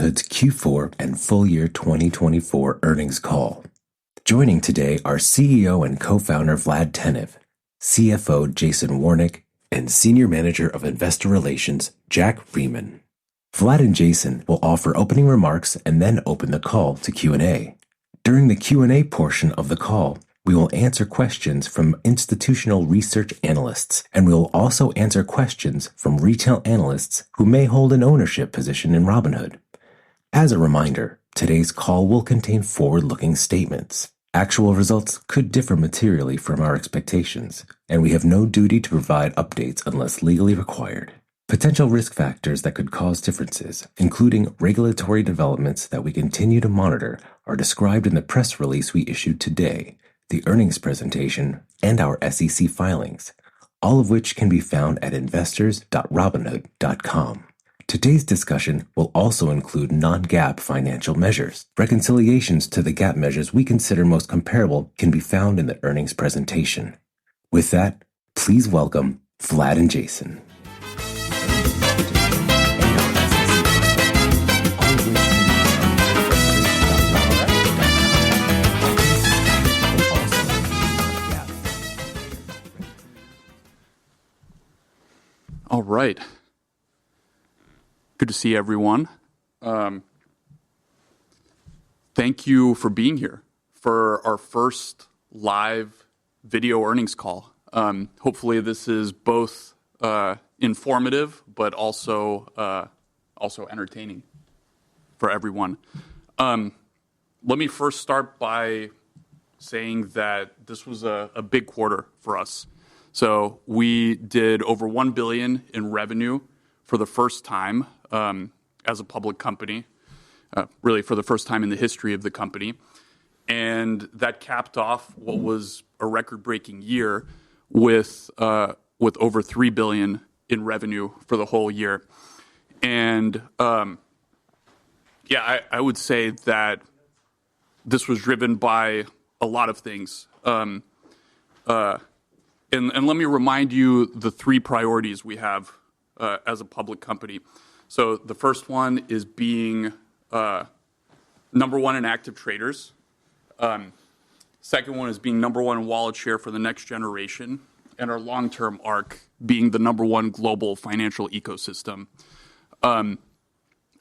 Robinhood's Q4 and full year 2024 earnings call. Joining today are CEO and co-founder Vlad Tenev, CFO Jason Warnick, and Senior Manager of Investor Relations Jack Riemann. Vlad and Jason will offer opening remarks and then open the call to Q&A. During the Q&A portion of the call, we will answer questions from institutional research analysts, and we will also answer questions from retail analysts who may hold an ownership position in Robinhood. As a reminder, today's call will contain forward-looking statements. Actual results could differ materially from our expectations, and we have no duty to provide updates unless legally required. Potential risk factors that could cause differences, including regulatory developments that we continue to monitor, are described in the press release we issued today, the earnings presentation, and our SEC filings, all of which can be found at investors.robinhood.com. Today's discussion will also include non-GAAP financial measures. Reconciliations to the GAAP measures we consider most comparable can be found in the earnings presentation. With that, please welcome Vlad and Jason. All right. Good to see everyone. Thank you for being here for our first live video earnings call. Hopefully this is both informative but also entertaining for everyone. Let me first start by saying that this was a big quarter for us. So we did over $1 billion in revenue for the first time as a public company, really for the first time in the history of the company. And that capped off what was a record-breaking year with over $3 billion in revenue for the whole year. And I would say that this was driven by a lot of things. And let me remind you the three priorities we have as a public company. So the first one is being number one in active traders. Second one is being number one in wallet share for the next generation. And our long-term arc being the number one global financial ecosystem. I'm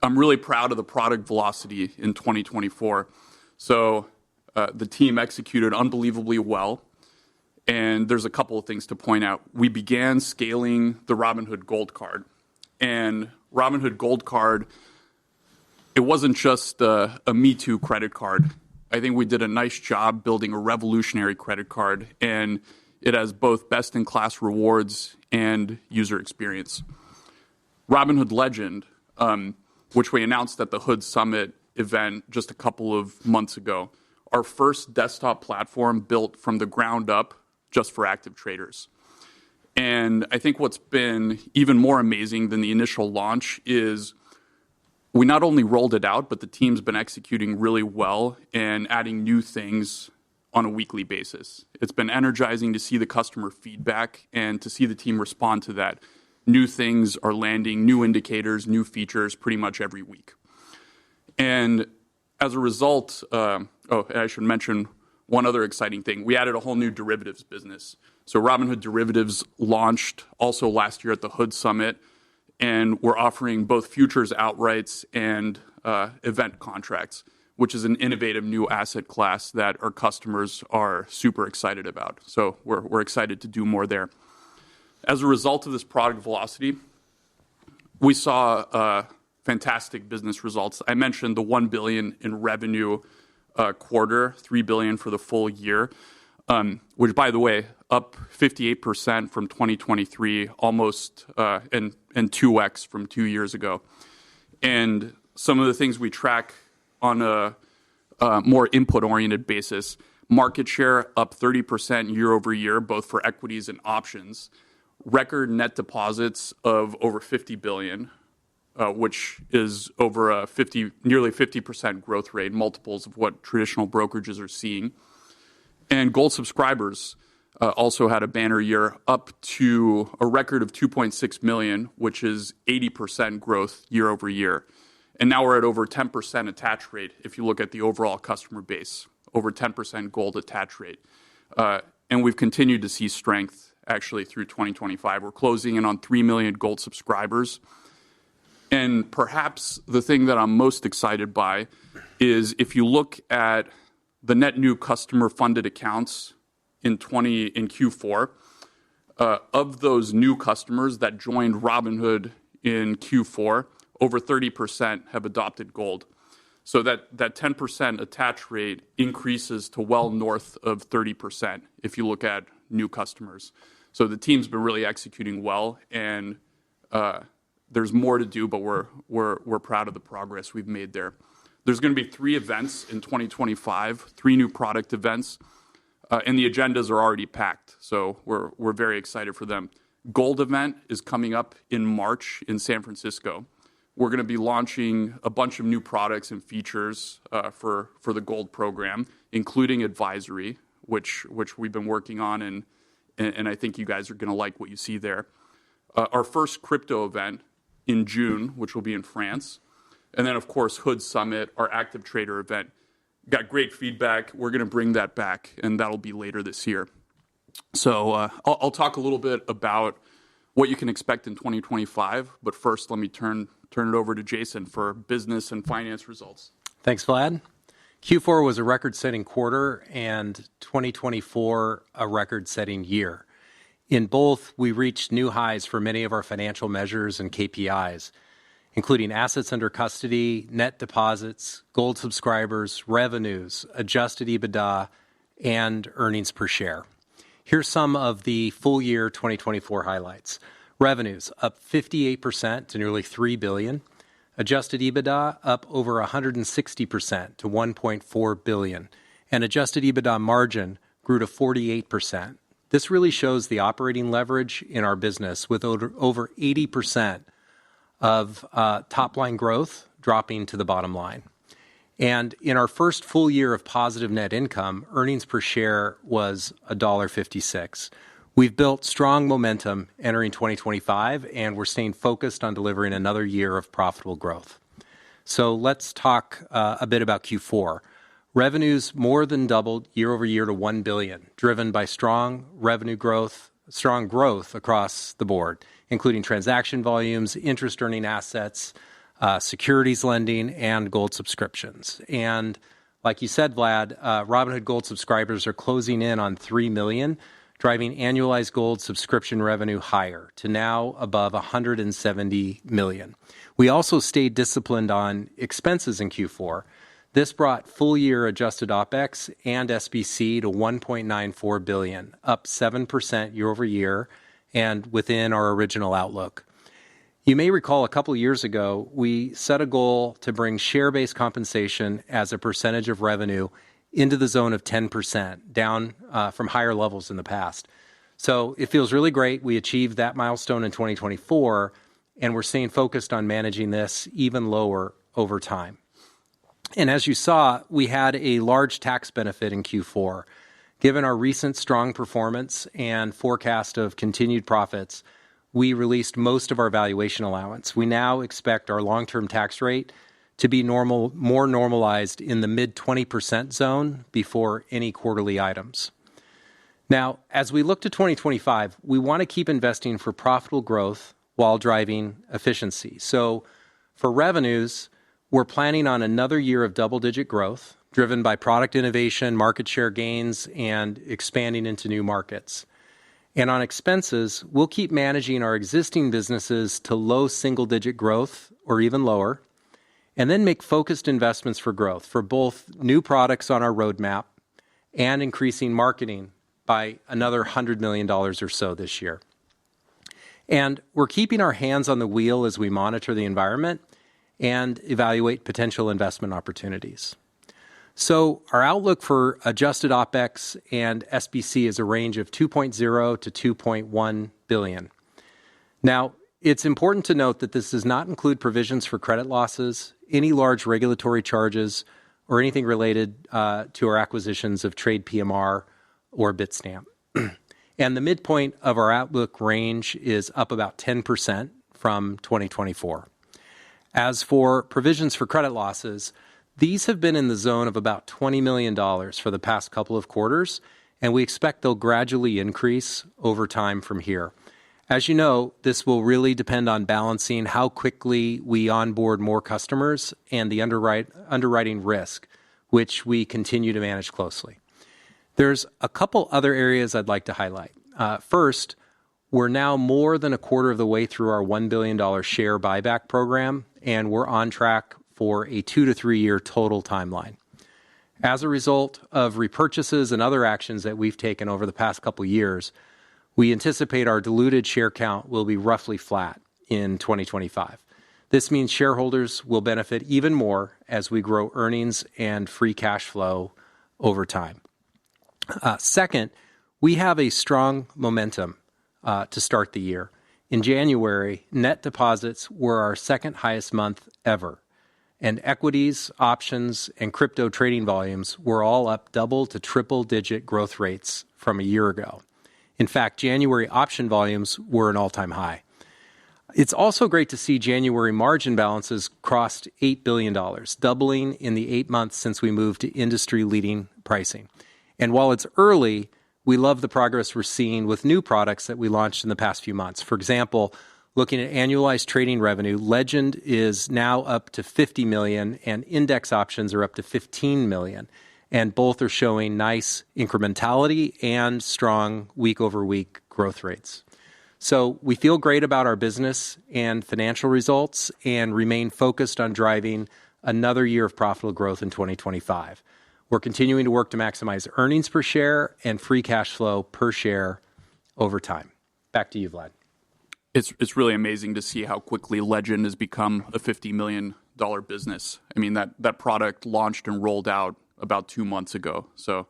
really proud of the product velocity in 2024. So the team executed unbelievably well. And there's a couple of things to point out. We began scaling the Robinhood Gold Card. And Robinhood Gold Card, it wasn't just a Me Too credit card. I think we did a nice job building a revolutionary credit card. And it has both best-in-class rewards and user experience. Robinhood Legend, which we announced at the Hood Summit event just a couple of months ago, our first desktop platform built from the ground up just for active traders. And I think what's been even more amazing than the initial launch is we not only rolled it out, but the team's been executing really well and adding new things on a weekly basis. It's been energizing to see the customer feedback and to see the team respond to that. New things are landing, new indicators, new features pretty much every week. And as a result, I should mention one other exciting thing. We added a whole new derivatives business. So Robinhood Derivatives launched also last year at the Hood Summit, and we're offering both futures outrights and event contracts, which is an innovative new asset class that our customers are super excited about. So we're excited to do more there. As a result of this product velocity, we saw fantastic business results. I mentioned the $1 billion in revenue quarter, $3 billion for the full year, which, by the way, up 58% from 2023, almost and 2x from 2 years ago. And some of the things we track on a more input-oriented basis, market share up 30% year over year, both for equities and options, record net deposits of over $50 billion, which is over a nearly 50% growth rate, multiples of what traditional brokerages are seeing. And Gold subscribers also had a banner year, up to a record of 2.6 million, which is 80% growth year over year. And now we're at over 10% attach rate if you look at the overall customer base, over 10% gold attach rate. And we've continued to see strength actually through 2025. We're closing in on 3 million gold subscribers. And perhaps the thing that I'm most excited by is if you look at the net new customer funded accounts in Q4, of those new customers that joined Robinhood in Q4, over 30% have adopted gold. So that 10% attach rate increases to well north of 30% if you look at new customers. So the team's been really executing well, and there's more to do, but we're proud of the progress we've made there. There's going to be 3 events in 2025, 3 new product events, and the agendas are already packed. So we're very excited for them. Gold event is coming up in March in San Francisco. We're going to be launching a bunch of new products and features for the gold program, including advisory, which we've been working on, and I think you guys are going to like what you see there. Our first crypto event in June, which will be in France. And then, of course, Hood Summit, our active trader event. Got great feedback. We're going to bring that back, and that'll be later this year. So I'll talk a little bit about what you can expect in 2025. But first, let me turn it over to Jason for business and finance results. Thanks, Vlad. Q4 was a record-setting quarter, and 2024 a record-setting year. In both, we reached new highs for many of our financial measures and KPIs, including assets under custody, net deposits, gold subscribers, revenues, adjusted EBITDA, and earnings per share. Here's some of the full year 2024 highlights. Revenues up 58% to nearly $3 billion. Adjusted EBITDA up over 160% to $1.4 billion. And adjusted EBITDA margin grew to 48%. This really shows the operating leverage in our business, with over 80% of top-line growth dropping to the bottom line. And in our first full year of positive net income, earnings per share was $1.56. We've built strong momentum entering 2025, and we're staying focused on delivering another year of profitable growth. So let's talk a bit about Q4. Revenues more than doubled year over year to $1 billion, driven by strong revenue growth, strong growth across the board, including transaction volumes, interest-earning assets, securities lending, and gold subscriptions. And like you said, Vlad, Robinhood Gold subscribers are closing in on 3 million, driving annualized gold subscription revenue higher to now above $170 million. We also stayed disciplined on expenses in Q4. This brought full-year adjusted OPEX and SBC to $1.94 billion, up 7% year over year and within our original outlook. You may recall a couple of years ago, we set a goal to bring share-based compensation as a percentage of revenue into the zone of 10%, down from higher levels in the past. So it feels really great. We achieved that milestone in 2024, and we're staying focused on managing this even lower over time. And as you saw, we had a large tax benefit in Q4. Given our recent strong performance and forecast of continued profits, we released most of our valuation allowance. We now expect our long-term tax rate to be more normalized in the mid-20% zone before any quarterly items. Now, as we look to 2025, we want to keep investing for profitable growth while driving efficiency. So for revenues, we're planning on another year of double-digit growth, driven by product innovation, market share gains, and expanding into new markets. And on expenses, we'll keep managing our existing businesses to low single-digit growth or even lower, and then make focused investments for growth for both new products on our roadmap and increasing marketing by another $100 million or so this year. And we're keeping our hands on the wheel as we monitor the environment and evaluate potential investment opportunities. So our outlook for adjusted OPEX and SBC is a range of $2.0 to $2.1 billion. Now, it's important to note that this does not include provisions for credit losses, any large regulatory charges, or anything related to our acquisitions of Trade PMR or Bitstamp. And the midpoint of our outlook range is up about 10% from 2024. As for provisions for credit losses, these have been in the zone of about $20 million for the past couple of quarters, and we expect they'll gradually increase over time from here. As you know, this will really depend on balancing how quickly we onboard more customers and the underwriting risk, which we continue to manage closely. There's a couple other areas I'd like to highlight. First, we're now more than a quarter of the way through our $1 billion share buyback program, and we're on track for a 2 to 3 year total timeline. As a result of repurchases and other actions that we've taken over the past couple years, we anticipate our diluted share count will be roughly flat in 2025. This means shareholders will benefit even more as we grow earnings and free cash flow over time. Second, we have a strong momentum to start the year. In January, net deposits were our second highest month ever, and equities, options, and crypto trading volumes were all up double to triple-digit growth rates from a year ago. In fact, January option volumes were an all-time high. It's also great to see January margin balances crossed $8 billion, doubling in the 8 months since we moved to industry-leading pricing. And while it's early, we love the progress we're seeing with new products that we launched in the past few months. For example, looking at annualized trading revenue, Legend is now up to $50 million, and index options are up to $15 million. And both are showing nice incrementality and strong week-over-week growth rates. So we feel great about our business and financial results and remain focused on driving another year of profitable growth in 2025. We're continuing to work to maximize earnings per share and free cash flow per share over time. Back to you, Vlad. It's really amazing to see how quickly Legend has become a $50 million business. I mean, that product launched and rolled out about 2 months ago. So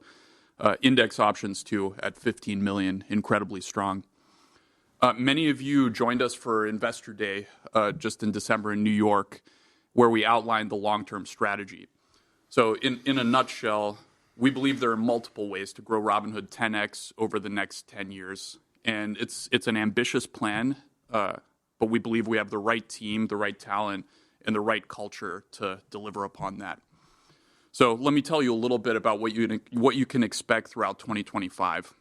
index options, too, at $15 million, incredibly strong. Many of you joined us for Investor Day just in December in New York, where we outlined the long-term strategy. So in a nutshell, we believe there are multiple ways to grow Robinhood 10x over the next 10 years. And it's an ambitious plan, but we believe we have the right team, the right talent, and the right culture to deliver upon that. So let me tell you a little bit about what you can expect throughout 2025.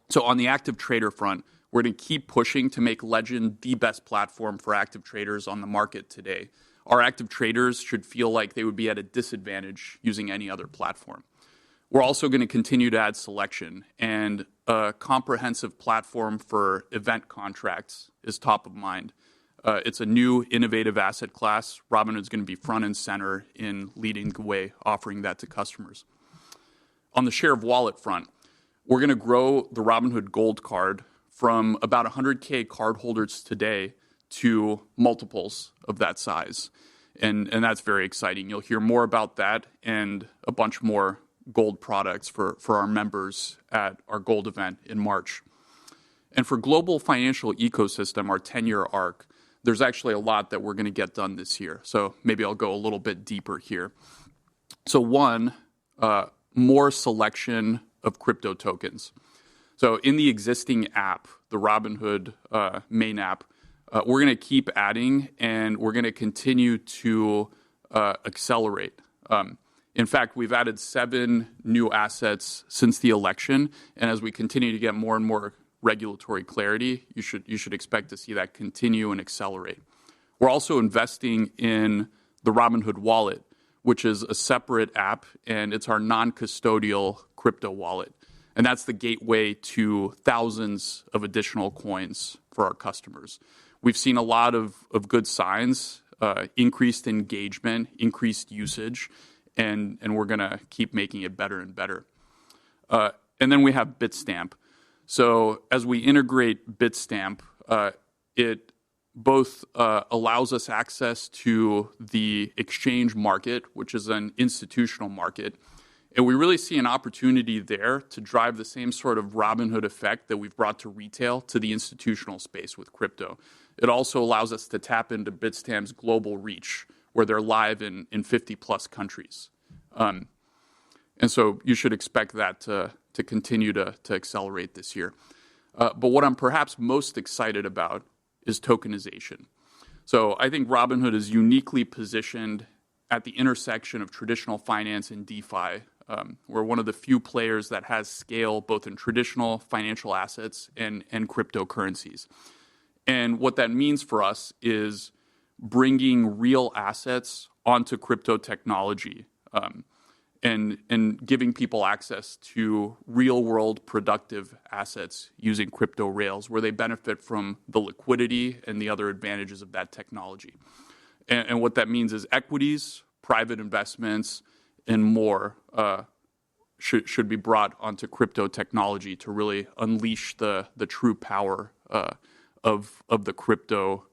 So on the active trader front, we're going to keep pushing to make Legend the best platform for active traders on the market today. Our active traders should feel like they would be at a disadvantage using any other platform. We're also going to continue to add selection, and a comprehensive platform for event contracts is top of mind. It's a new, innovative asset class. Robinhood's going to be front and center in leading the way, offering that to customers. On the share of wallet front, we're going to grow the Robinhood Gold Card from about 100K cardholders today to multiples of that size. And that's very exciting. You'll hear more about that and a bunch more gold products for our members at our gold event in March. And for global financial ecosystem, our 10-year arc, there's actually a lot that we're going to get done this year. So maybe I'll go a little bit deeper here. So one, more selection of crypto tokens. So in the existing app, the Robinhood main app, we're going to keep adding, and we're going to continue to accelerate. In fact, we've added 7 new assets since the election, and as we continue to get more and more regulatory clarity, you should expect to see that continue and accelerate. We're also investing in the Robinhood Wallet, which is a separate app, and it's our non-custodial crypto wallet. And that's the gateway to thousands of additional coins for our customers. We've seen a lot of good signs, increased engagement, increased usage, and we're going to keep making it better and better. And then we have Bitstamp. So as we integrate Bitstamp, it both allows us access to the exchange market, which is an institutional market, and we really see an opportunity there to drive the same sort of Robinhood effect that we've brought to retail to the institutional space with crypto. It also allows us to tap into Bitstamp's global reach, where they're live in 50-plus countries. And so you should expect that to continue to accelerate this year. But what I'm perhaps most excited about is tokenization. So I think Robinhood is uniquely positioned at the intersection of traditional finance and DeFi. We're one of the few players that has scale both in traditional financial assets and cryptocurrencies. And what that means for us is bringing real assets onto crypto technology, and giving people access to real-world productive assets using crypto rails where they benefit from the liquidity and the other advantages of that technology. And what that means is equities, private investments, and more should be brought onto crypto technology to really unleash the true power of the crypto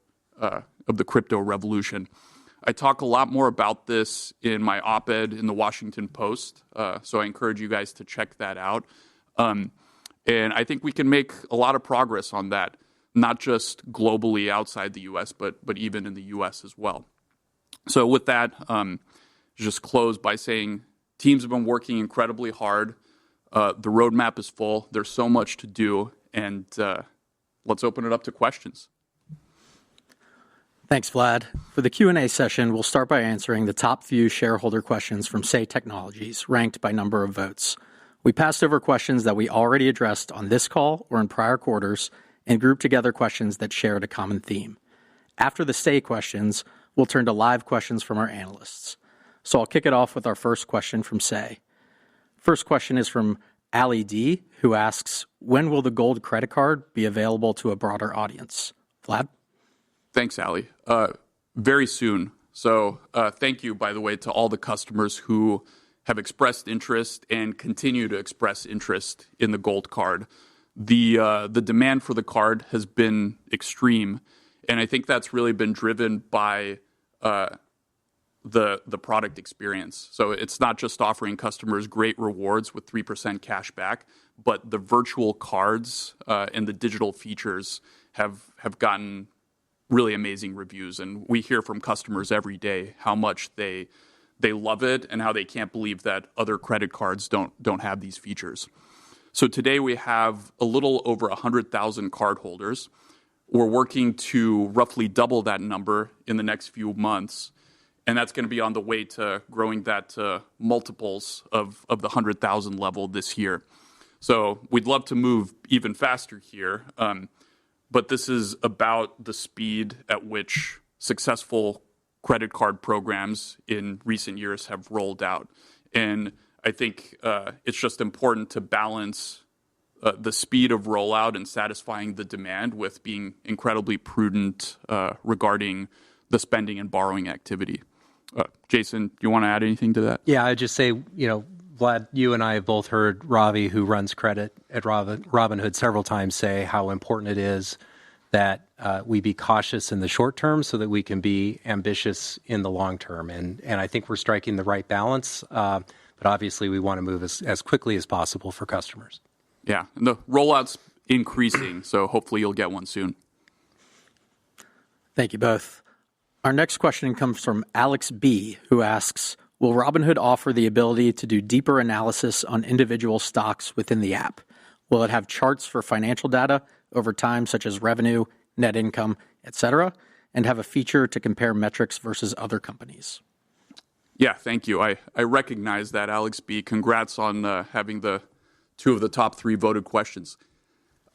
revolution. I talk a lot more about this in my op-ed in the Washington Post, so I encourage you guys to check that out. And I think we can make a lot of progress on that, not just globally outside the U.S., but even in the U.S. as well. So with that, just close by saying teams have been working incredibly hard. The roadmap is full. There's so much to do, and let's open it up to questions. Thanks, Vlad. For the Q&A session, we'll start by answering the top few shareholder questions from Say Technologies, ranked by number of votes. We passed over questions that we already addressed on this call or in prior quarters and grouped together questions that shared a common theme. After the Say questions, we'll turn to live questions from our analysts. So I'll kick it off with our first question from Say. First question is from Ali D, who asks, when will the gold credit card be available to a broader audience? Vlad? Thanks, Ali. Very soon. So thank you, by the way, to all the customers who have expressed interest and continue to express interest in the gold card. The demand for the card has been extreme, and I think that's really been driven by the product experience. So it's not just offering customers great rewards with 3% cash back, but the virtual cards and the digital features have gotten really amazing reviews. And we hear from customers every day how much they love it and how they can't believe that other credit cards don't have these features. So today we have a little over 100,000 cardholders. We're working to roughly double that number in the next few months. And that's going to be on the way to growing that to multiples of the 100,000 level this year. So we'd love to move even faster here. But this is about the speed at which successful credit card programs in recent years have rolled out. And I think it's just important to balance the speed of rollout and satisfying the demand with being incredibly prudent regarding the spending and borrowing activity. Jason, do you want to add anything to that? Yeah, I'd just say, Vlad, you and I have both heard Ravi, who runs credit at Robinhood, several times say how important it is that we be cautious in the short term so that we can be ambitious in the long term. And I think we're striking the right balance, but obviously we want to move as quickly as possible for customers. Yeah, and the rollout's increasing, so hopefully you'll get one soon. Thank you both. Our next question comes from Alex B, who asks, will Robinhood offer the ability to do deeper analysis on individual stocks within the app? Will it have charts for financial data over time, such as revenue, net income, etc., and have a feature to compare metrics versus other companies? Yeah, thank you. I recognize that, Alex B. Congrats on having the two of the top 3 voted questions.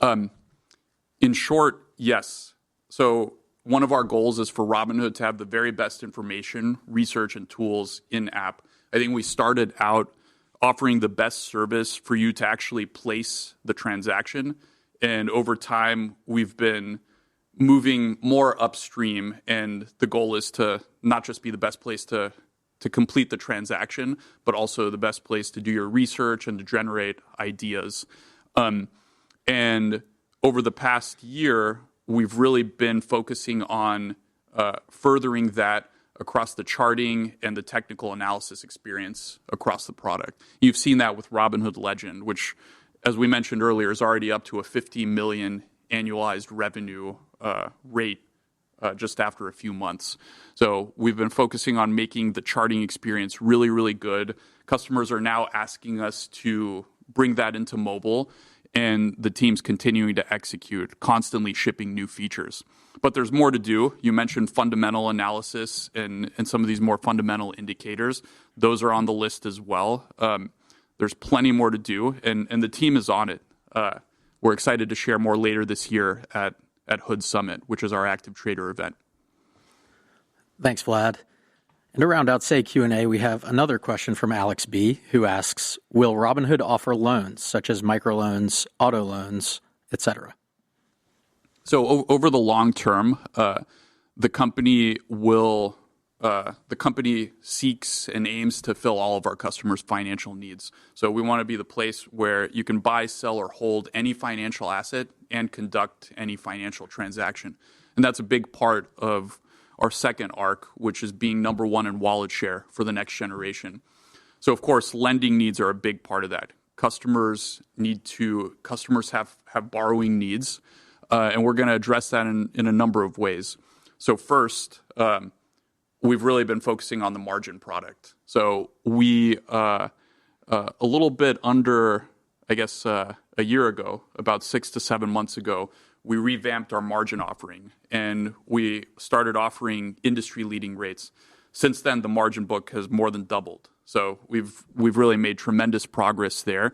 In short, yes. So one of our goals is for Robinhood to have the very best information, research, and tools in-app. I think we started out offering the best service for you to actually place the transaction. And over time, we've been moving more upstream. And the goal is to not just be the best place to complete the transaction, but also the best place to do your research and to generate ideas. And over the past year, we've really been focusing on furthering that across the charting and the technical analysis experience across the product. You've seen that with Robinhood Legend, which, as we mentioned earlier, is already up to a 50 million annualized revenue rate just after a few months. So we've been focusing on making the charting experience really, really good. Customers are now asking us to bring that into mobile. and the team's continuing to execute, constantly shipping new features. But there's more to do. You mentioned fundamental analysis and some of these more fundamental indicators. Those are on the list as well. There's plenty more to do, and the team is on it. We're excited to share more later this year at Hood Summit, which is our active trader event. Thanks, Vlad. And to round out Say Q&A, we have another question from Alex B., who asks, will Robinhood offer loans, such as microloans, auto loans, etc.? So over the long term, the company seeks and aims to fill all of our customers' financial needs. So we want to be the place where you can buy, sell, or hold any financial asset and conduct any financial transaction. And that's a big part of our second arc, which is being number one in wallet share for the next generation. So of course, lending needs are a big part of that. Customers have borrowing needs, and we're going to address that in a number of ways. So first, we've really been focusing on the margin product. So we, a little bit under, a year ago, about 6 to 7 months ago, we revamped our margin offering, and we started offering industry-leading rates. Since then, the margin book has more than doubled. So we've really made tremendous progress there.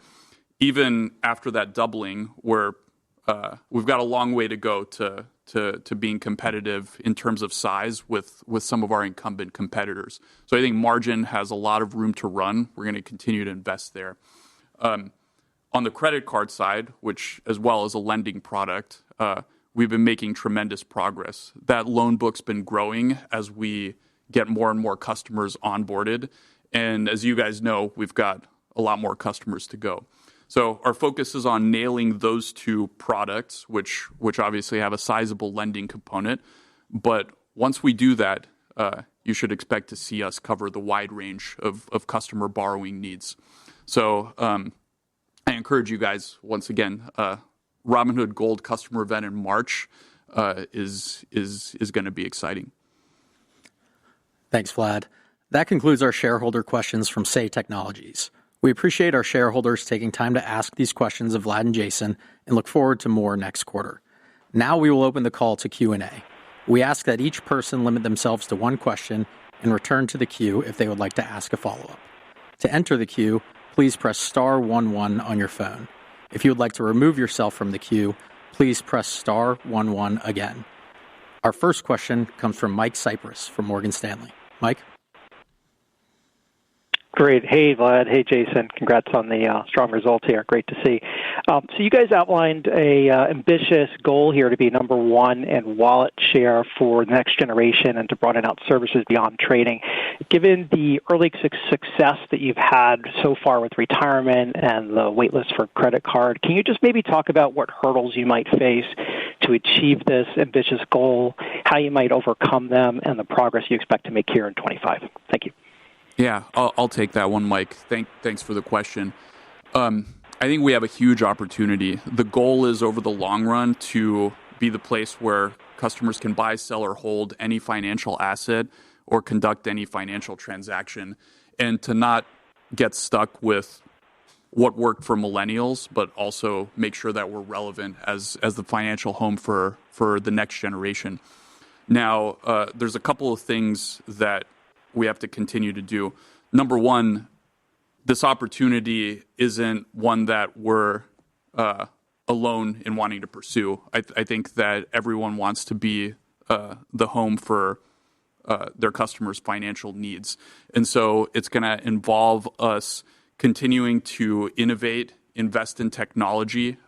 Even after that doubling, we've got a long way to go to being competitive in terms of size with some of our incumbent competitors. So I think margin has a lot of room to run. We're going to continue to invest there. On the credit card side, which as well as a lending product, we've been making tremendous progress. That loan book's been growing as we get more and more customers onboarded. And as you guys know, we've got a lot more customers to go. So our focus is on nailing those two products, which obviously have a sizable lending component. But once we do that, you should expect to see us cover the wide range of customer borrowing needs. So I encourage you guys, once again, Robinhood Gold customer event in March is going to be exciting. Thanks, Vlad. That concludes our shareholder questions from Say Technologies. We appreciate our shareholders taking time to ask these questions of Vlad and Jason and look forward to more next quarter. Now we will open the call to Q&A. We ask that each person limit themselves to one question and return to the queue if they would like to ask a follow-up. To enter the queue, please press star 11 on your phone. If you would like to remove yourself from the queue, please press star 11 again. Our first question comes from Mike Cyprys from Morgan Stanley. Mike? Great. Hey, Vlad. Hey, Jason. Congrats on the strong results here. Great to see. So you guys outlined a ambitious goal here to be number one in wallet share for the next generation and to broaden out services beyond trading. Given the early success that you've had so far with retirement and the waitlist for credit card, can you just maybe talk about what hurdles you might face to achieve this ambitious goal, how you might overcome them, and the progress you expect to make here in 25? Thank you. Yeah, I'll take that one, Mike. Thanks for the question. I think we have a huge opportunity. The goal is over the long run to be the place where customers can buy, sell, or hold any financial asset or conduct any financial transaction, and to not get stuck with what worked for millennials, but also make sure that we're relevant as the financial home for the next generation. Now, there's a couple of things that we have to continue to do. Number one, this opportunity isn't one that we're alone in wanting to pursue. I think that everyone wants to be the home for their customers' financial needs. And so it's going to involve us continuing to innovate, invest in technology,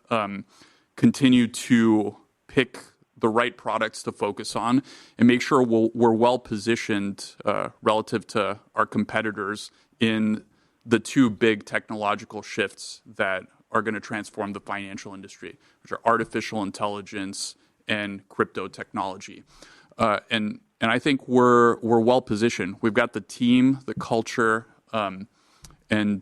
continue to pick the right products to focus on, and make sure we're well positioned relative to our competitors in the two big technological shifts that are going to transform the financial industry, which are artificial intelligence and crypto technology. And I think we're well positioned. We've got the team, the culture, and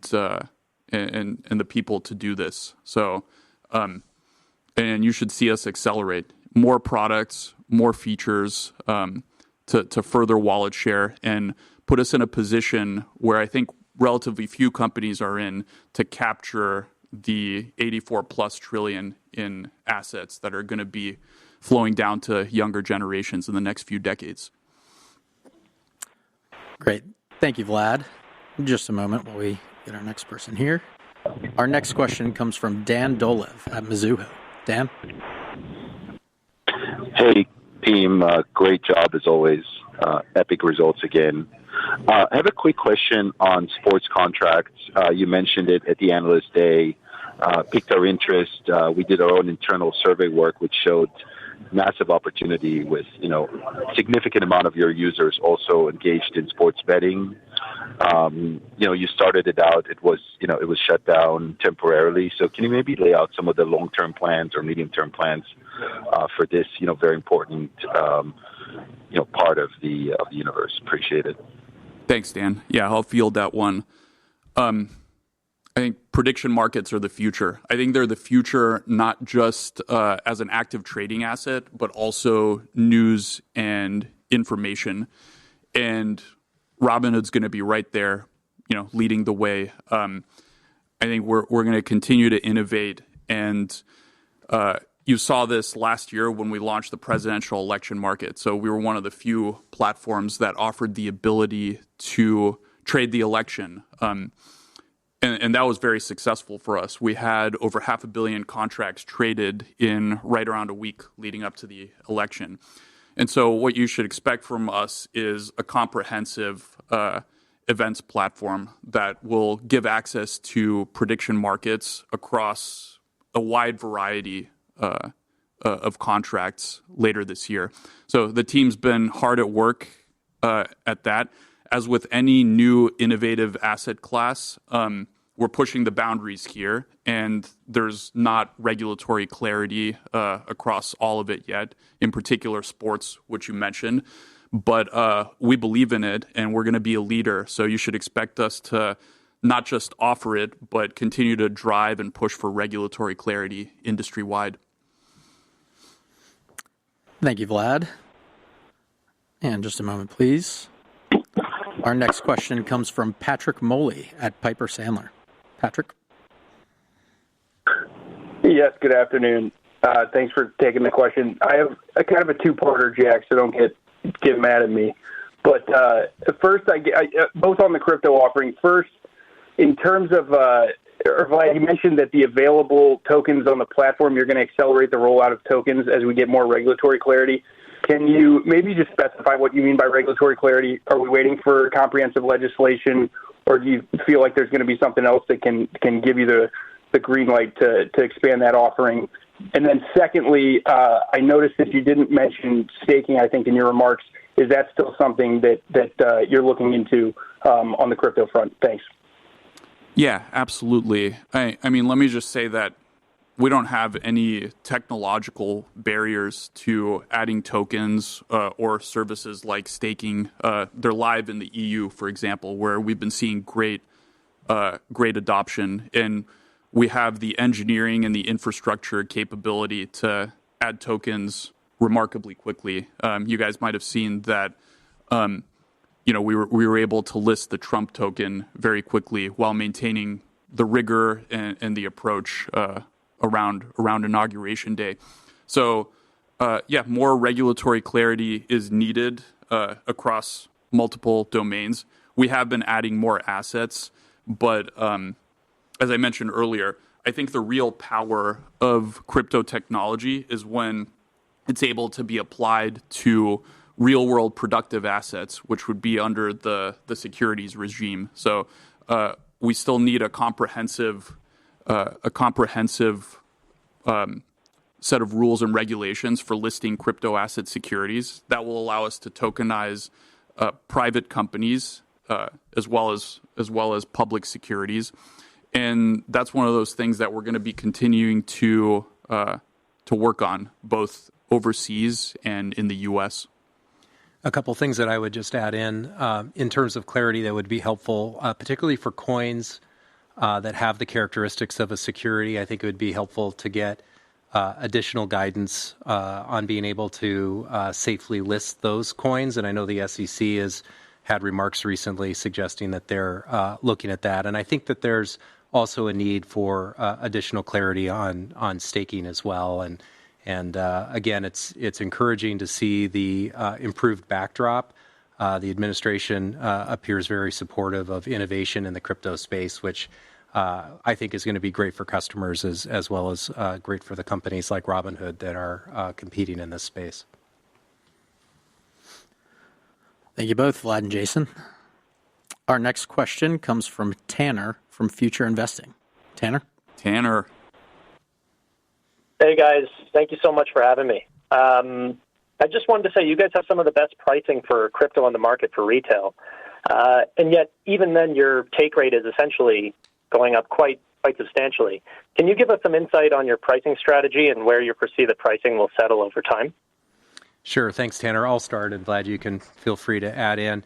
the people to do this. So, and you should see us accelerate more products, more features to further wallet share and put us in a position where I think relatively few companies are in to capture the 84 plus trillion in assets that are going to be flowing down to younger generations in the next few decades. Great. Thank you, Vlad. Just a moment while we get our next person here. Our next question comes from Dan Dolev at Mizuho. Dan? Hey, team. Great job as always. Epic results again. I have a quick question on sports contracts. You mentioned it at the Analyst Day. Piqued our interest. We did our own internal survey work, which showed massive opportunity with, significant amount of your users also engaged in sports betting. You started it out. It was shut down temporarily. So can you maybe lay out some of the long-term plans or medium-term plans for this, very important, part of the universe? Appreciate it. Thanks, Dan. Yeah, I'll field that one. I think prediction markets are the future. I think they're the future not just as an active trading asset, but also news and information. And Robinhood's going to be right there, leading the way. I think we're going to continue to innovate. And you saw this last year when we launched the presidential election market. So we were one of the few platforms that offered the ability to trade the election. And that was very successful for us. We had over 500 million contracts traded in right around a week leading up to the election. And so what you should expect from us is a comprehensive events platform that will give access to prediction markets across a wide variety of contracts later this year. So the team's been hard at work at that. As with any new innovative asset class, we're pushing the boundaries here, and there's not regulatory clarity across all of it yet, in particular sports, which you mentioned. But we believe in it, and we're going to be a leader. So you should expect us to not just offer it, but continue to drive and push for regulatory clarity industry-wide. Thank you, Vlad. And just a moment, please. Our next question comes from Patrick Moley at Piper Sandler. Patrick? Yes, good afternoon. Thanks for taking the question. I have a kind of a two-parter, Jack, so don't get mad at me. But first, I both on the crypto offering. First, in terms of, Vlad, you mentioned that the available tokens on the platform, you're going to accelerate the rollout of tokens as we get more regulatory clarity. Can you maybe just specify what you mean by regulatory clarity? Are we waiting for comprehensive legislation, or do you feel like there's going to be something else that can give you the green light to expand that offering? And then secondly, I noticed that you didn't mention staking, I think, in your remarks. Is that still something that you're looking into on the crypto front? Thanks. Yeah, absolutely. I mean, let me just say that we don't have any technological barriers to adding tokens or services like staking. They're live in the EU, for example, where we've been seeing great adoption. And we have the engineering and the infrastructure capability to add tokens remarkably quickly. You guys might have seen that we were able to list the Trump token very quickly while maintaining the rigor and the approach around Inauguration Day. So, more regulatory clarity is needed across multiple domains. We have been adding more assets, but as I mentioned earlier, I think the real power of crypto technology is when it's able to be applied to real-world productive assets, which would be under the securities regime. So we still need a comprehensive set of rules and regulations for listing crypto asset securities that will allow us to tokenize private companies as well as public securities. And that's one of those things that we're going to be continuing to work on, both overseas and in the U.S. A couple things that I would just add in terms of clarity that would be helpful, particularly for coins that have the characteristics of a security. I think it would be helpful to get additional guidance on being able to safely list those coins. And I know the SEC has had remarks recently suggesting that they're looking at that. And I think that there's also a need for additional clarity on staking as well. And again, it's encouraging to see the improved backdrop. The administration appears very supportive of innovation in the crypto space, which I think is going to be great for customers as well as great for the companies like Robinhood that are competing in this space. Thank you both, Vlad and Jason. Our next question comes from Tanner from Future Investing. Tanner? Tanner. Hey, guys. Thank you so much for having me. I just wanted to say you guys have some of the best pricing for crypto on the market for retail. And yet, even then, your take rate is essentially going up quite substantially. Can you give us some insight on your pricing strategy and where you foresee the pricing will settle over time? Sure. Thanks, Tanner. I'll start, and Vlad, you can feel free to add in.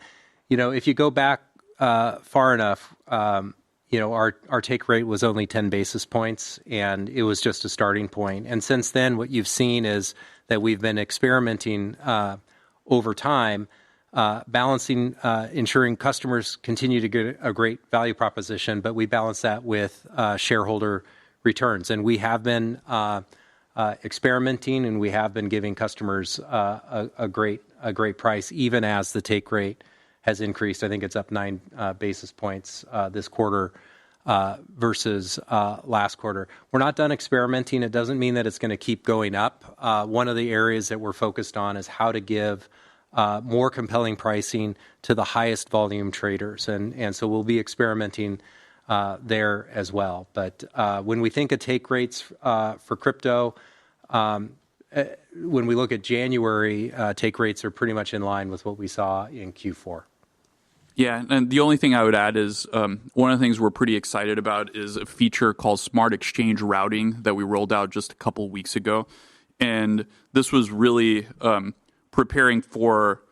If you go back far enough, our take rate was only 10 basis points, and it was just a starting point. And since then, what you've seen is that we've been experimenting over time, balancing, ensuring customers continue to get a great value proposition, but we balance that with shareholder returns. And we have been experimenting, and we have been giving customers a great price, even as the take rate has increased. I think it's up 9 basis points this quarter versus last quarter. We're not done experimenting. It doesn't mean that it's going to keep going up. One of the areas that we're focused on is how to give more compelling pricing to the highest volume traders. And so we'll be experimenting there as well. But when we think of take rates for crypto, when we look at January, take rates are pretty much in line with what we saw in Q4. Yeah, and the only thing I would add is one of the things we're pretty excited about is a feature called Smart Exchange Routing that we rolled out just a couple weeks ago. And this was really preparing for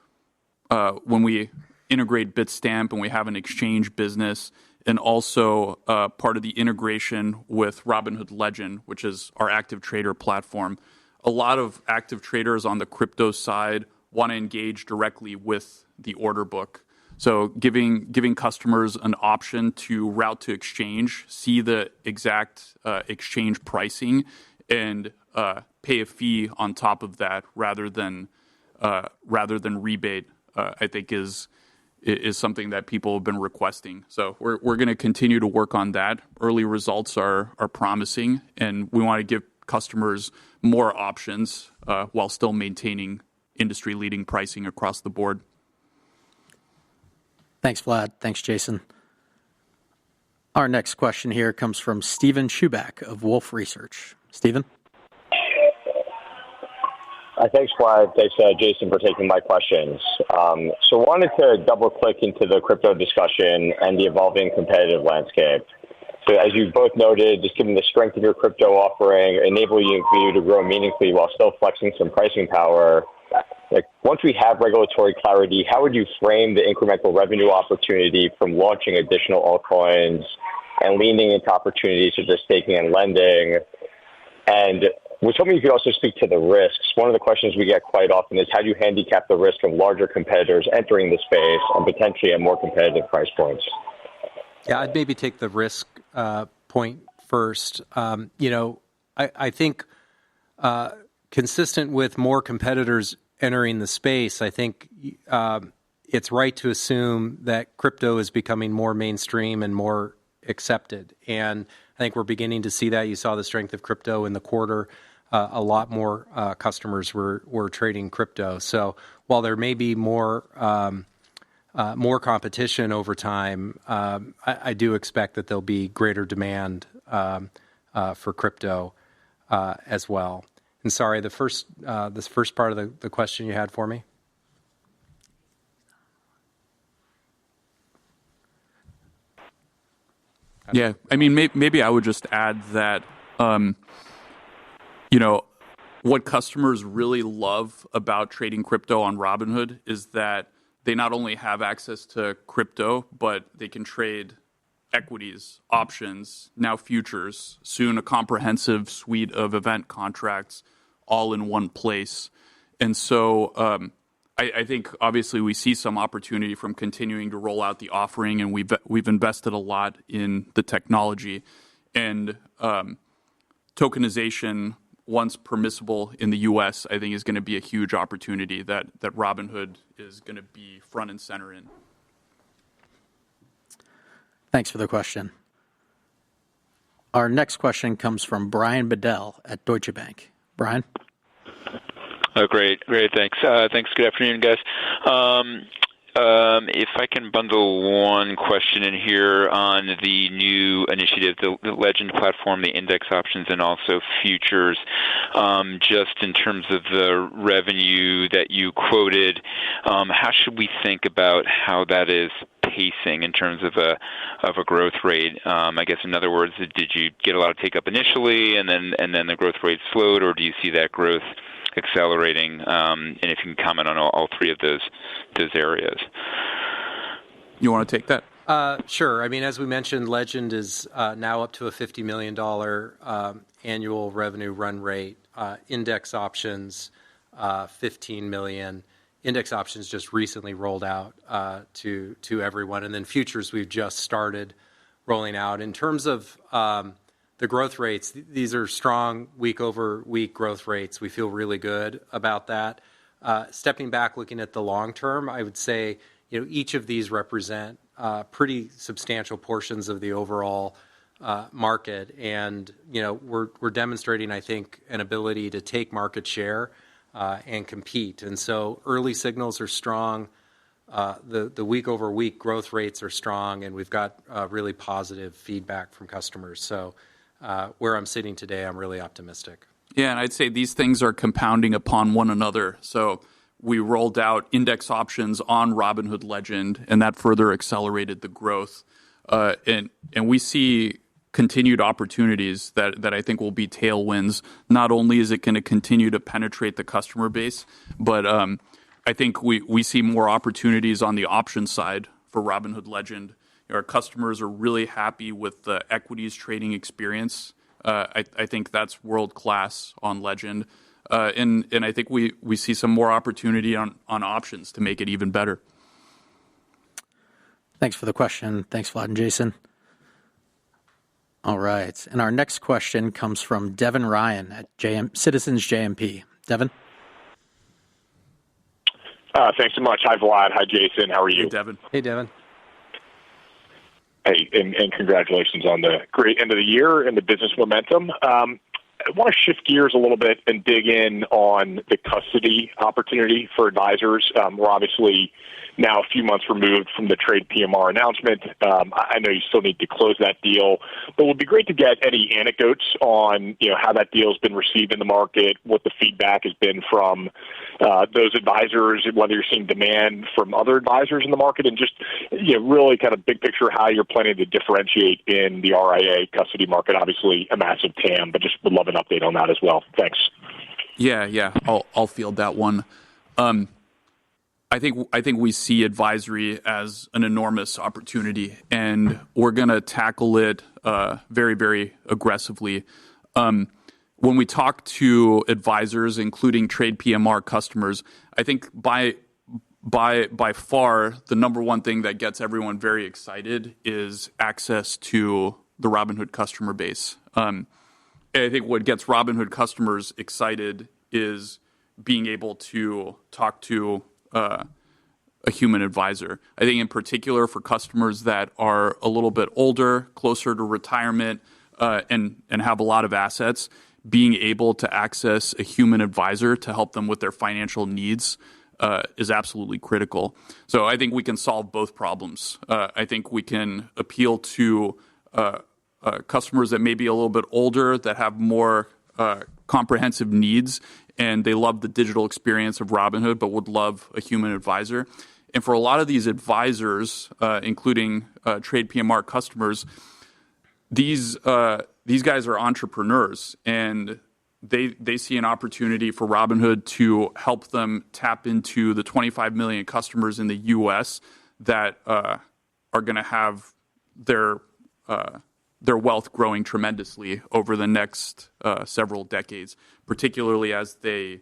when we integrate Bitstamp and we have an exchange business, and also part of the integration with Robinhood Legend, which is our active trader platform. A lot of active traders on the crypto side want to engage directly with the order book. So giving customers an option to route to exchange, see the exact exchange pricing, and pay a fee on top of that rather than rebate, I think is something that people have been requesting. So we're going to continue to work on that. Early results are promising, and we want to give customers more options while still maintaining industry-leading pricing across the board. Thanks, Vlad. Thanks, Jason. Our next question here comes from Steven Chubak of Wolfe Research. Steven? Thanks, Vlad. Thanks, Jason, for taking my questions. So wanted to double-click into the crypto discussion and the evolving competitive landscape. So as you both noted, just given the strength of your crypto offering, enabling you to grow meaningfully while still flexing some pricing power, once we have regulatory clarity, how would you frame the incremental revenue opportunity from launching additional altcoins and leaning into opportunities such as staking and lending? And was hoping you could also speak to the risks. One of the questions we get quite often is how do you handicap the risk of larger competitors entering the space and potentially at more competitive price points? Yeah, I'd maybe take the risk point first. I think consistent with more competitors entering the space, I think it's right to assume that crypto is becoming more mainstream and more accepted. And I think we're beginning to see that. You saw the strength of crypto in the quarter. A lot more customers were trading crypto. So while there may be more competition over time, I do expect that there'll be greater demand for crypto as well. And sorry, this first part of the question you had for me? Yeah, I mean, maybe I would just add that, what customers really love about trading crypto on Robinhood is that they not only have access to crypto, but they can trade equities, options, now futures, soon a comprehensive suite of event contracts all in one place. And so I think obviously we see some opportunity from continuing to roll out the offering, and we've invested a lot in the technology and tokenization. Once permissible in the U.S., I think is going to be a huge opportunity that Robinhood is going to be front and center in. Thanks for the question. Our next question comes from Brian Bedell at Deutsche Bank. Brian? Oh, great. Thanks. Thanks. Good afternoon, guys. If I can bundle one question in here on the new initiative, the Legend platform, the index options, and also futures, just in terms of the revenue that you quoted, how should we think about how that is pacing in terms of a growth rate? I guess, in other words, did you get a lot of take up initially, and then the growth rate slowed, or do you see that growth accelerating? And if you can comment on all three of those areas. You want to take that? Sure. I mean, as we mentioned, Legend is now up to a $50 million annual revenue run rate. Index options, $15 million. Index options just recently rolled out to everyone. And then futures, we've just started rolling out. In terms of the growth rates, these are strong week-over-week growth rates. We feel really good about that. Stepping back, looking at the long term, I would say each of these represent pretty substantial portions of the overall market, and we're demonstrating, I think, an ability to take market share and compete. And so early signals are strong. The week-over-week growth rates are strong, and we've got really positive feedback from customers. So where I'm sitting today, I'm really optimistic. Yeah, and I'd say these things are compounding upon one another. So we rolled out index options on Robinhood Legend, and that further accelerated the growth. And we see continued opportunities that I think will be tailwinds. Not only is it going to continue to penetrate the customer base, but I think we see more opportunities on the options side for Robinhood Legend. Our customers are really happy with the equities trading experience. I think that's world-class on Legend. And I think we see some more opportunity on options to make it even better. Thanks for the question. Thanks, Vlad and Jason. All right. And our next question comes from Devin Ryan at Citizens JMP. Devin? Thanks so much. Hi, Vlad. Hi, Jason. How are you? Hey, Devin. Hey, Devin. Hey, and congratulations on the great end of the year and the business momentum. I want to shift gears a little bit and dig in on the custody opportunity for advisors. We're obviously now a few months removed from the trade PMR announcement. I know you still need to close that deal, but it would be great to get any anecdotes on how that deal has been received in the market, what the feedback has been from those advisors, whether you're seeing demand from other advisors in the market, and just really kind of big picture how you're planning to differentiate in the RIA custody market. Obviously a massive TAM, but just would love an update on that as well. Thanks. Yeah. I'll field that one. I think we see advisory as an enormous opportunity, and we're going to tackle it very, very aggressively. When we talk to advisors, including trade PMR customers, I think by far the number one thing that gets everyone very excited is access to the Robinhood customer base. And I think what gets Robinhood customers excited is being able to talk to a human advisor. I think in particular for customers that are a little bit older, closer to retirement, and have a lot of assets, being able to access a human advisor to help them with their financial needs is absolutely critical. So I think we can solve both problems. I think we can appeal to customers that may be a little bit older, that have more comprehensive needs, and they love the digital experience of Robinhood, but would love a human advisor. And for a lot of these advisors, including trade PMR customers, these guys are entrepreneurs, and they see an opportunity for Robinhood to help them tap into the 25 million customers in the U.S. that are going to have their wealth growing tremendously over the next several decades, particularly as they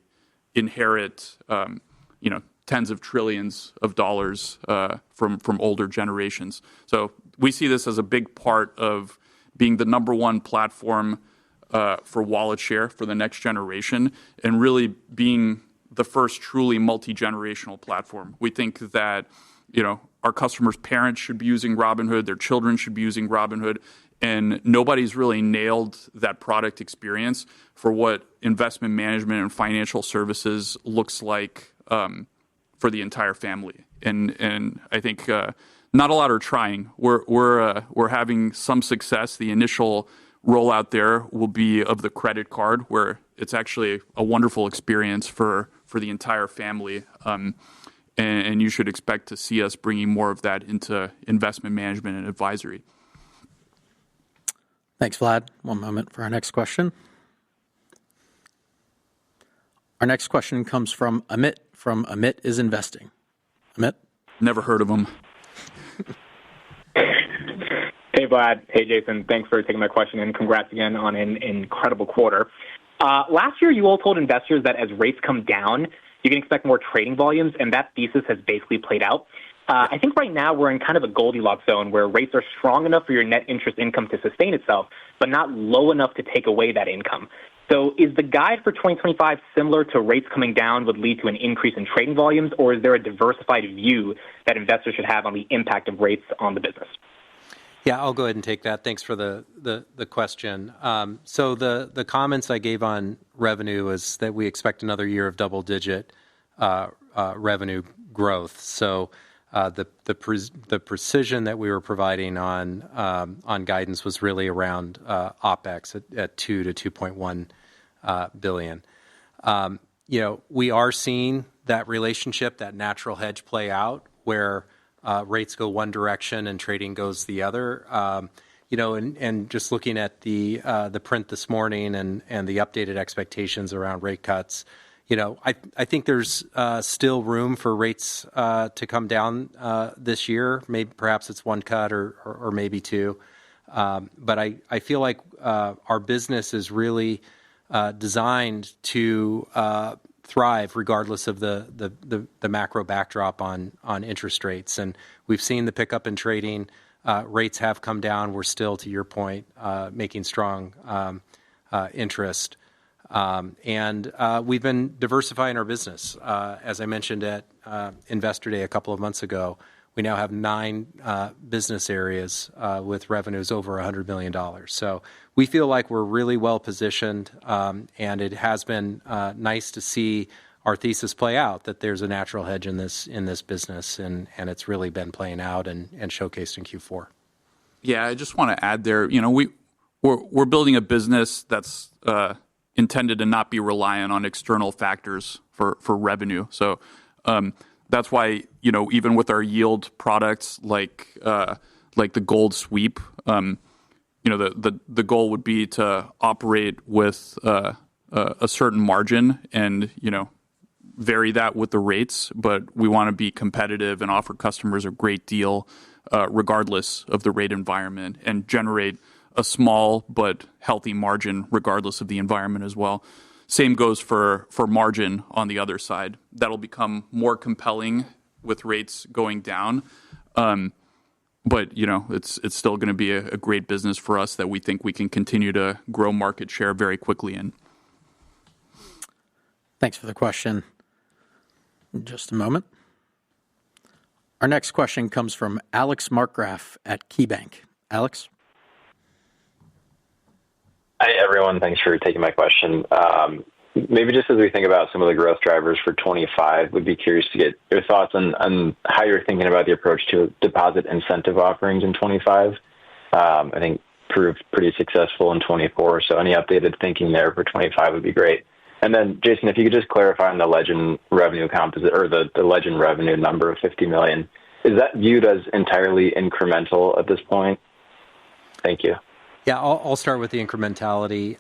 inherit tens of trillions of dollars from older generations. So we see this as a big part of being the number one platform for wallet share for the next generation, and really being the first truly multi-generational platform. We think that our customers' parents should be using Robinhood, their children should be using Robinhood, and nobody's really nailed that product experience for what investment management and financial services looks like for the entire family. And I think not a lot are trying. We're having some success. The initial rollout there will be of the credit card, where it's actually a wonderful experience for the entire family. And you should expect to see us bringing more of that into investment management and advisory. Thanks, Vlad. One moment for our next question. Our next question comes from Amit is Investing. Amit? Never heard of him. Hey, Vlad. Hey, Jason. Thanks for taking my question, and congrats again on an incredible quarter. Last year, you all told investors that as rates come down, you can expect more trading volumes, and that thesis has basically played out. I think right now we're in kind of a Goldilocks zone where rates are strong enough for your net interest income to sustain itself, but not low enough to take away that income. So is the guide for 2025 similar to rates coming down would lead to an increase in trading volumes, or is there a diversified view that investors should have on the impact of rates on the business? Yeah, I'll go ahead and take that. Thanks for the question. So the comments I gave on revenue is that we expect another year of double-digit revenue growth. So the precision that we were providing on guidance was really around OpEx at $2 to $2.1 billion. We are seeing that relationship, that natural hedge play out, where rates go one direction and trading goes the other. And just looking at the print this morning and the updated expectations around rate cuts, I think there's still room for rates to come down this year. Maybe perhaps it's one cut or maybe two. But I feel like our business is really designed to thrive regardless of the macro backdrop on interest rates. And we've seen the pickup in trading. Rates have come down. We're still, to your point, making strong interest. And we've been diversifying our business. As I mentioned at Investor Day a couple of months ago, we now have 9 business areas with revenues over $100 million. So we feel like we're really well positioned, and it has been nice to see our thesis play out, that there's a natural hedge in this business, and it's really been playing out and showcased in Q4. Yeah, I just want to add there, we're building a business that's intended to not be reliant on external factors for revenue. So that's why, even with our yield products like the Gold Sweep, the goal would be to operate with a certain margin and, vary that with the rates. But we want to be competitive and offer customers a great deal regardless of the rate environment, and generate a small but healthy margin regardless of the environment as well. Same goes for margin on the other side. That'll become more compelling with rates going down. But, it's still going to be a great business for us that we think we can continue to grow market share very quickly in. Thanks for the question. Just a moment. Our next question comes from Alex Markgraf at KeyBank. Alex? Hi, everyone. Thanks for taking my question. Maybe just as we think about some of the growth drivers for 25, would be curious to get your thoughts on how you're thinking about the approach to deposit incentive offerings in 25. I think proved pretty successful in 24, so any updated thinking there for 25 would be great. And then, Jason, if you could just clarify on the Legend revenue composite, or the Legend revenue number of $50 million, is that viewed as entirely incremental at this point? Thank you. Yeah, I'll start with the incrementality.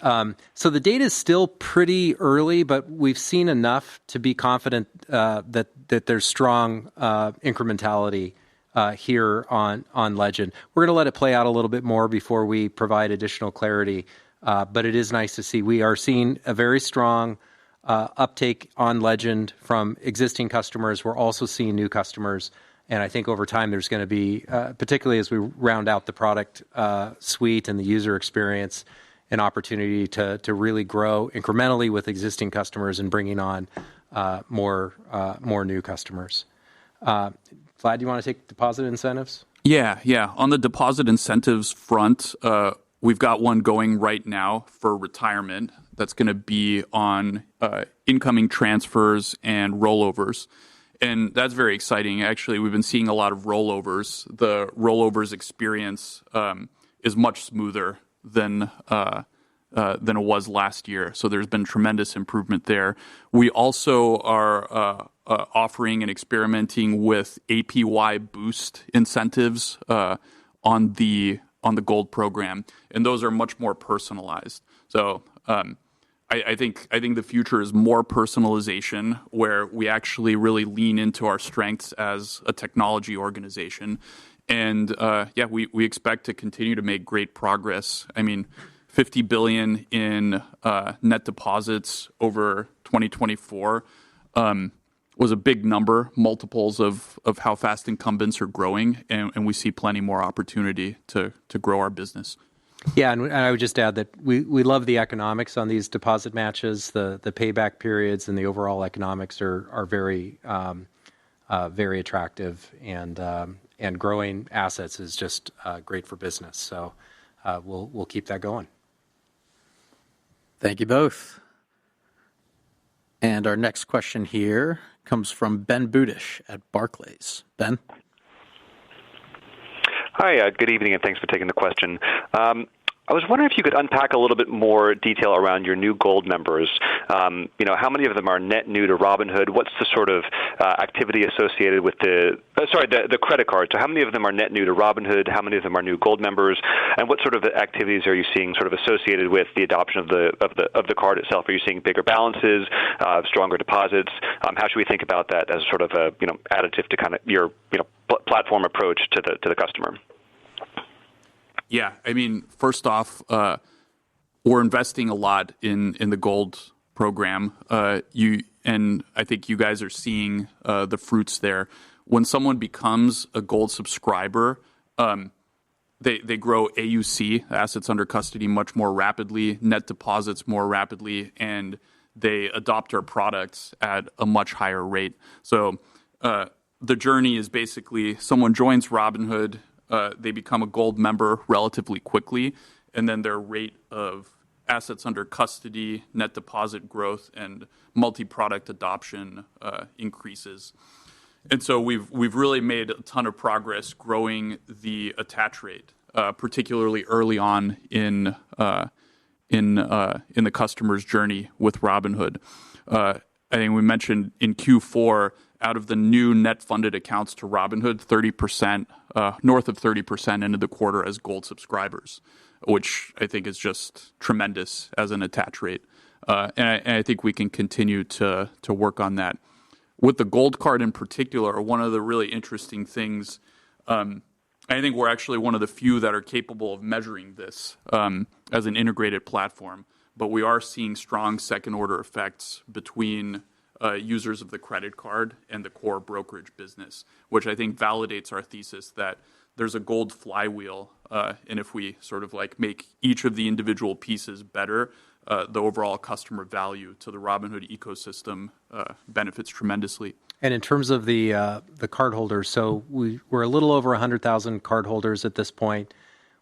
So the data is still pretty early, but we've seen enough to be confident that there's strong incrementality here on Legend. We're going to let it play out a little bit more before we provide additional clarity, but it is nice to see. We are seeing a very strong uptake on Legend from existing customers. We're also seeing new customers. And I think over time there's going to be, particularly as we round out the product suite and the user experience, an opportunity to really grow incrementally with existing customers and bringing on more new customers. Vlad, do you want to take deposit incentives? Yeah. On the deposit incentives front, we've got one going right now for retirement that's going to be on incoming transfers and rollovers. And that's very exciting. Actually, we've been seeing a lot of rollovers. The rollovers experience is much smoother than it was last year. So there's been tremendous improvement there. We also are offering and experimenting with APY boost incentives on the Gold program, and those are much more personalized. So I think the future is more personalization, where we actually really lean into our strengths as a technology organization. And we expect to continue to make great progress. I mean, $50 billion in net deposits over 2024 was a big number, multiples of how fast incumbents are growing, and we see plenty more opportunity to grow our business. Yeah, and I would just add that we love the economics on these deposit matches. The payback periods and the overall economics are very very attractive, and growing assets is just great for business. So we'll keep that going. Thank you both. And our next question here comes from Ben Budish at Barclays. Ben? Hi, good evening, and thanks for taking the question. I was wondering if you could unpack a little bit more detail around your new Gold members. How many of them are net new to Robinhood? What's the sort of activity associated with the credit card? So how many of them are net new to Robinhood? How many of them are new Gold members? And what sort of activities are you seeing sort of associated with the adoption of the card itself? Are you seeing bigger balances, stronger deposits? How should we think about that as sort of a additive to kind of your platform approach to the customer? Yeah, I mean, first off, we're investing a lot in the Gold program. And I think you guys are seeing the fruits there. When someone becomes a Gold subscriber, they grow AUC, assets under custody, much more rapidly, net deposits more rapidly, and they adopt our products at a much higher rate. So the journey is basically someone joins Robinhood, they become a Gold member relatively quickly, and then their rate of assets under custody, net deposit growth, and multi-product adoption increases. And so we've really made a ton of progress growing the attach rate, particularly early on in the customer's journey with Robinhood. I think we mentioned in Q4, out of the new net funded accounts to Robinhood, 30%, north of 30% ended the quarter as Gold subscribers, which I think is just tremendous as an attach rate. And I think we can continue to work on that. With the Gold card in particular, one of the really interesting things, I think we're actually one of the few that are capable of measuring this as an integrated platform, but we are seeing strong second-order effects between users of the credit card and the core brokerage business, which I think validates our thesis that there's a Gold flywheel, and if we sort of like make each of the individual pieces better, the overall customer value to the Robinhood ecosystem benefits tremendously. And in terms of the cardholders, so we're a little over 100,000 cardholders at this point.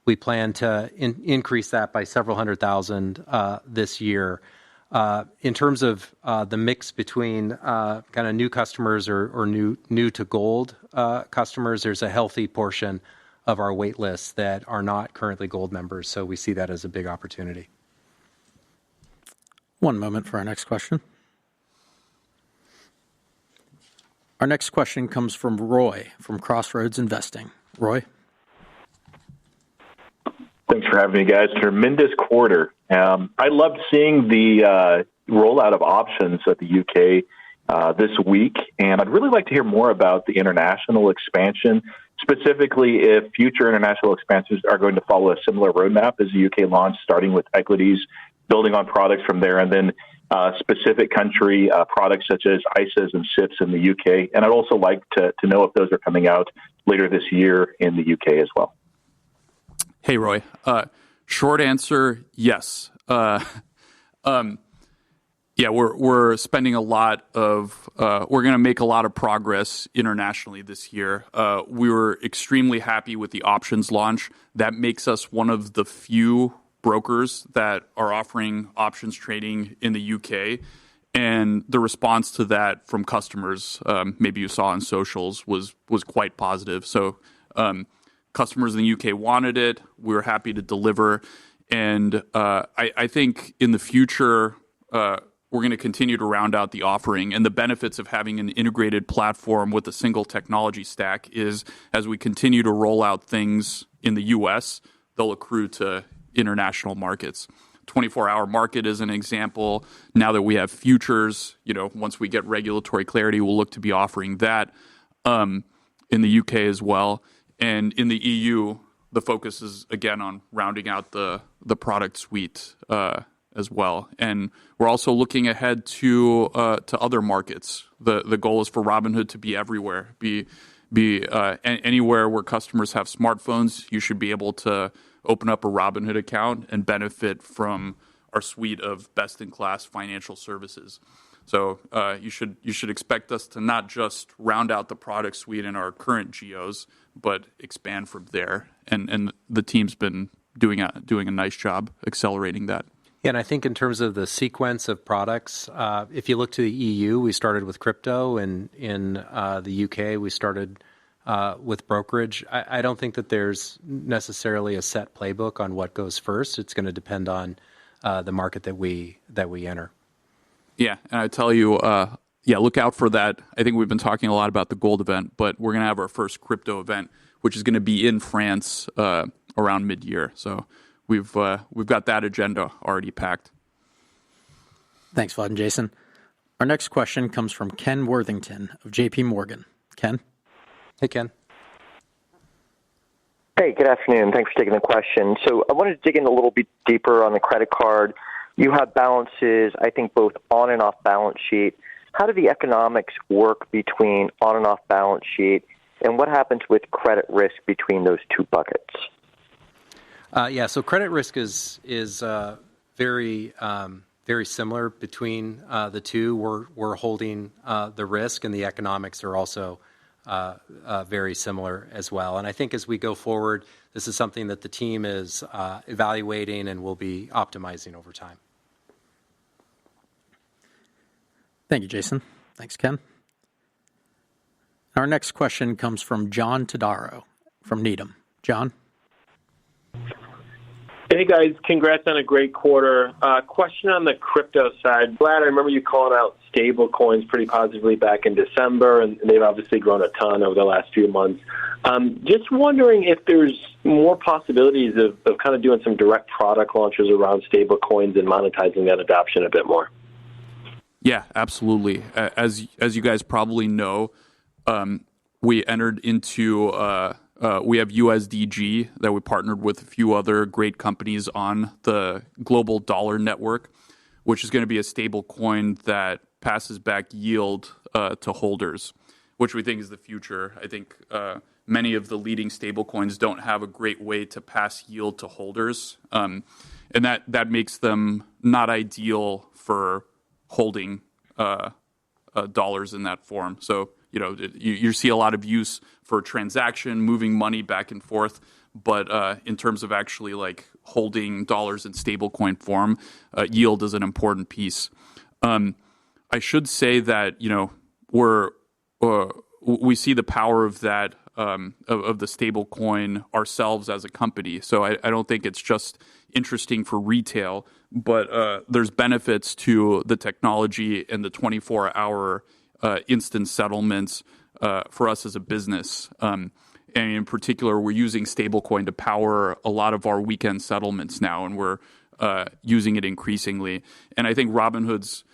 We plan to increase that by several 100,000 this year. In terms of the mix between kind of new customers or new to Gold customers, there's a healthy portion of our wait list that are not currently Gold members. So we see that as a big opportunity. One moment for our next question. Our next question comes from Roy from Crossroads Investing. Roy? Thanks for having me, guys. Tremendous quarter. I loved seeing the rollout of options at the UK this week, and I'd really like to hear more about the international expansion, specifically if future international expansions are going to follow a similar roadmap as the UK launch, starting with equities, building on products from there, and then specific country products such as ISAs and SIPs in the UK. And I'd also like to know if those are coming out later this year in the UK as well. Hey, Roy. Short answer, yes. Yeah, we're spending a lot of, we're going to make a lot of progress internationally this year. We were extremely happy with the options launch. That makes us one of the few brokers that are offering options trading in the UK. And the response to that from customers, maybe you saw on socials, was quite positive. So customers in the UK wanted it. We were happy to deliver. And I think in the future, we're going to continue to round out the offering. And the benefits of having an integrated platform with a single technology stack is, as we continue to roll out things in the U.S., they'll accrue to international markets. 24-hour market is an example. Now that we have futures, once we get regulatory clarity, we'll look to be offering that in the UK as well. And in the EU, the focus is, again, on rounding out the product suite as well. And we're also looking ahead to other markets. The goal is for Robinhood to be everywhere, be anywhere where customers have smartphones. You should be able to open up a Robinhood account and benefit from our suite of best-in-class financial services. So you should expect us to not just round out the product suite in our current geos, but expand from there. And the team's been doing a nice job accelerating that. Yeah, and I think in terms of the sequence of products, if you look to the EU, we started with crypto, and in the UK, we started with brokerage. I don't think that there's necessarily a set playbook on what goes first. It's going to depend on the market that we enter. Yeah, and I tell you, look out for that. I think we've been talking a lot about the gold event, but we're going to have our first crypto event, which is going to be in France around mid-year. So we've got that agenda already packed. Thanks, Vlad and Jason. Our next question comes from Ken Worthington of JP Morgan. Ken? Hey, Ken. Hey, good afternoon. Thanks for taking the question. So I wanted to dig in a little bit deeper on the credit card. You have balances, I think, both on and off balance sheet. How do the economics work between on and off balance sheet, and what happens with credit risk between those two buckets? So credit risk is very similar between the two. We're holding the risk, and the economics are also very similar as well. And I think as we go forward, this is something that the team is evaluating and will be optimizing over time. Thank you, Jason. Thanks, Ken. Our next question comes from John Todaro from Needham. John? Hey, guys. Congrats on a great quarter. Question on the crypto side. Vlad, I remember you calling out stable coins pretty positively back in December, and they've obviously grown a ton over the last few months. Just wondering if there's more possibilities of kind of doing some direct product launches around stable coins and monetizing that adoption a bit more. Yeah, absolutely. As you guys probably know, we entered into we have USDG that we partnered with a few other great companies on the global dollar network, which is going to be a stable coin that passes back yield to holders, which we think is the future. I think many of the leading stable coins don't have a great way to pass yield to holders, and that makes them not ideal for holding dollars in that form. So you see a lot of use for transaction, moving money back and forth, but in terms of actually like holding dollars in stablecoin form, yield is an important piece. I should say that we see the power of that of the stablecoin ourselves as a company. So I don't think it's just interesting for retail, but there's benefits to the technology and the 24-hour instant settlements for us as a business. And in particular, we're using stablecoin to power a lot of our weekend settlements now, and we're using it increasingly. And I think Robinhood's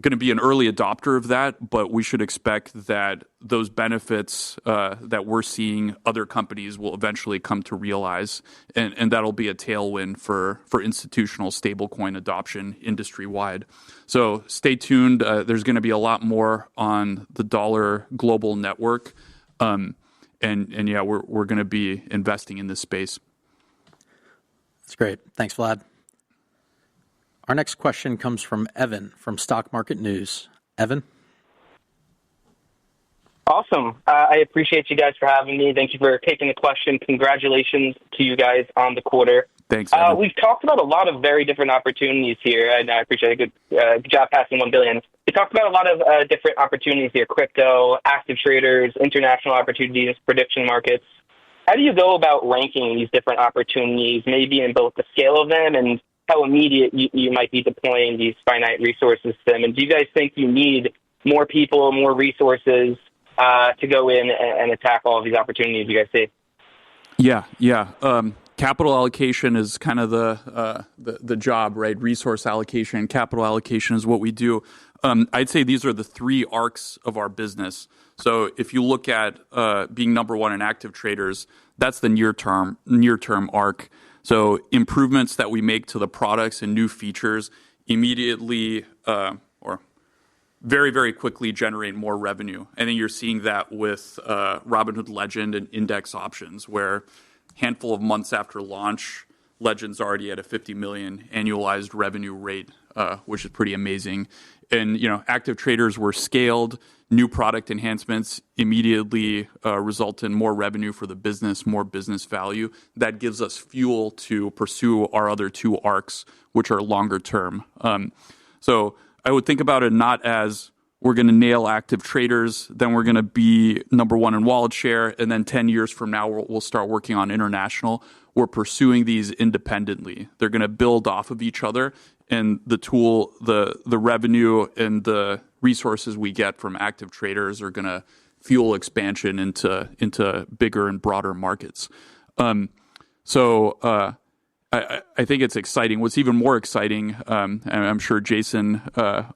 going to be an early adopter of that, but we should expect that those benefits that we're seeing other companies will eventually come to realize, and that'll be a tailwind for institutional stablecoin adoption industry-wide. So stay tuned. There's going to be a lot more on the Dollar Global Network, and yeah, we're going to be investing in this space. That's great. Thanks, Vlad. Our next question comes from Evan from Stock Market News. Evan? Awesome. I appreciate you guys for having me. Thank you for taking the question. Congratulations to you guys on the quarter. Thanks, Evan. We've talked about a lot of very different opportunities here, and I appreciate a good job passing 1 billion. We talked about a lot of different opportunities here, crypto, active traders, international opportunities, prediction markets. How do you go about ranking these different opportunities, maybe in both the scale of them and how immediate you might be deploying these finite resources to them? And do you guys think you need more people, more resources to go in and attack all of these opportunities you guys see? Yeah. Capital allocation is kind of the job, right? Resource allocation, capital allocation is what we do. I'd say these are the three arcs of our business. So if you look at being number one in active traders, that's the near term arc. So improvements that we make to the products and new features immediately or very, very quickly generate more revenue. I think you're seeing that with Robinhood Legend and index options, where handful of months after launch, Legend's already at a 50 million annualized revenue rate, which is pretty amazing. And active traders were scaled. New product enhancements immediately result in more revenue for the business, more business value. That gives us fuel to pursue our other two arcs, which are longer term. So I would think about it not as we're going to nail active traders, then we're going to be number one in wallet share, and then 10 years from now, we'll start working on international. We're pursuing these independently. They're going to build off of each other, and the tool, the revenue, and the resources we get from active traders are going to fuel expansion into bigger and broader markets. I think it's exciting. What's even more exciting, and I'm sure Jason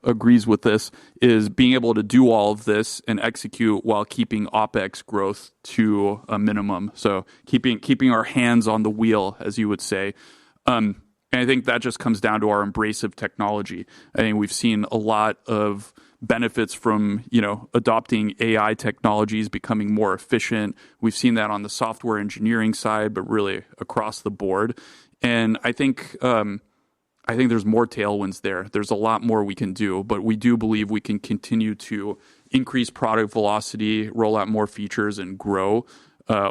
agrees with this, is being able to do all of this and execute while keeping OpEx growth to a minimum. So keeping our hands on the wheel, as you would say. And I think that just comes down to our embrace of technology. I think we've seen a lot of benefits from adopting AI technologies, becoming more efficient. We've seen that on the software engineering side, but really across the board. And I think there's more tailwinds there. There's a lot more we can do, but we do believe we can continue to increase product velocity, roll out more features, and grow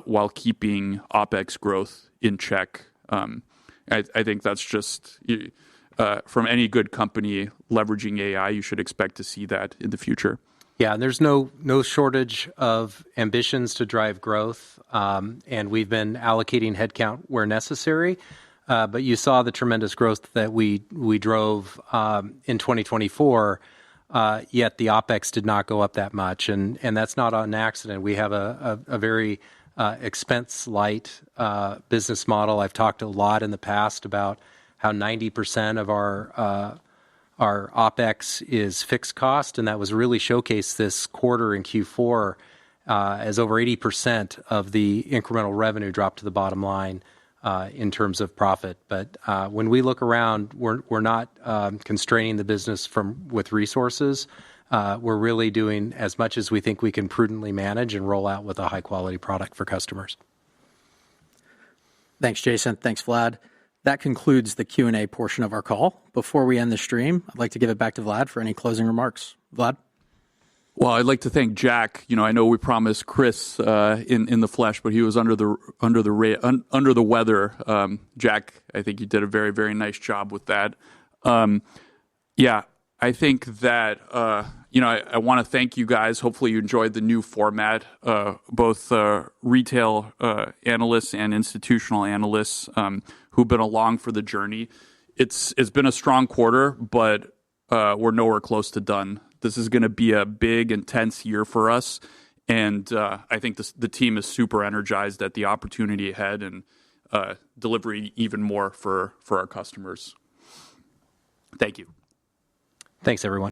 while keeping OpEx growth in check. I think that's just from any good company leveraging AI, you should expect to see that in the future. Yeah, and there's no shortage of ambitions to drive growth, and we've been allocating headcount where necessary. But you saw the tremendous growth that we drove in 2024, yet the OpEx did not go up that much, and that's not an accident. We have a very expense-light business model. I've talked a lot in the past about how 90% of our OpEx is fixed cost, and that was really showcased this quarter in Q4 as over 80% of the incremental revenue dropped to the bottom line in terms of profit. But when we look around, we're not constraining the business with resources. We're really doing as much as we think we can prudently manage and roll out with a high-quality product for customers. Thanks, Jason. Thanks, Vlad. That concludes the Q&A portion of our call. Before we end the stream, I'd like to give it back to Vlad for any closing remarks. Vlad? Well, I'd like to thank Jack. I know we promised Chris in the flesh, but he was under the weather. Jack, I think you did a very, very nice job with that. I think that I want to thank you guys. Hopefully, you enjoyed the new format. Both retail analysts and institutional analysts who've been along for the journey. It's been a strong quarter, but we're nowhere close to done. This is going to be a big, intense year for us, and I think the team is super energized at the opportunity ahead and delivering even more for our customers. Thank you. Thanks, everyone.